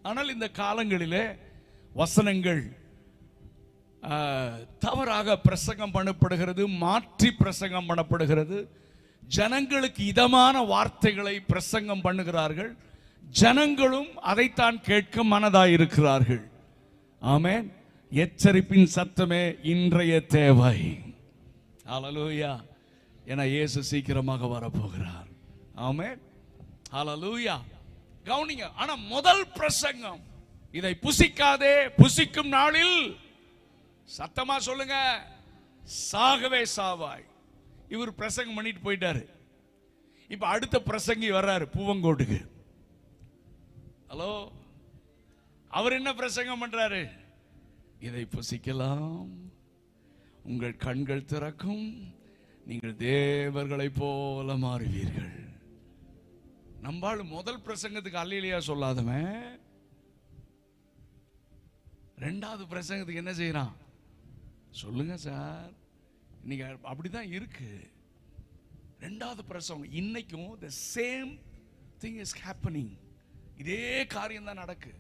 ஆனால் இந்த காலங்களிலே வசனங்கள் தவறாக பிரசங்கம் பண்ணப்படுகிறது, மாற்றி பிரசங்கம் பண்ணப்படுகிறது. ஜனங்களுக்கு இதமான வார்த்தைகளை பிரசங்கம் பண்ணுகிறார்கள், ஜனங்களும் அதைத்தான் கேட்க மனதாயிருக்கிறார்கள். ஆமென். எச்சரிப்பின் சத்தமே இன்றைய தேவை. ஹல்லேலூயா. என இயேசு சீக்கிரமாக வரப்போகிறார். ஆமென். ஹல்லேலூயா. கவனிங்க. ஆனா முதல் பிரசங்கம், இதை புசிக்காதே, புசிக்கும் நாளில் சத்தமா சொல்லுங்க, சாகவே சாவாய். இவர் பிரசங்கம் பண்ணிட்டு போயிட்டாரு. இப்ப அடுத்த பிரசங்கி வர்றாரு பூவங்கோட்டுக்கு. ஹலோ, அவர் என்ன பிரசங்கம் பண்றாரு? இதை புசிக்கலாம், உங்கள் கண்கள் திறக்கும், நீங்கள் தேவர்களை போல மாறுவீர்கள். நம்பாள் முதல் பிரசங்கத்துக்கு அல்லேலூயா சொல்லாதவன் ரெண்டாவது பிரசங்கத்துக்கு என்ன செய்யறான்? சொல்லுங்க சார், இன்னைக்கு அப்படிதான் இருக்கு. ரெண்டாவது பிரசங்கம் இன்னைக்கும் the same thing is happening. இதே காரியம் தான் நடக்கு.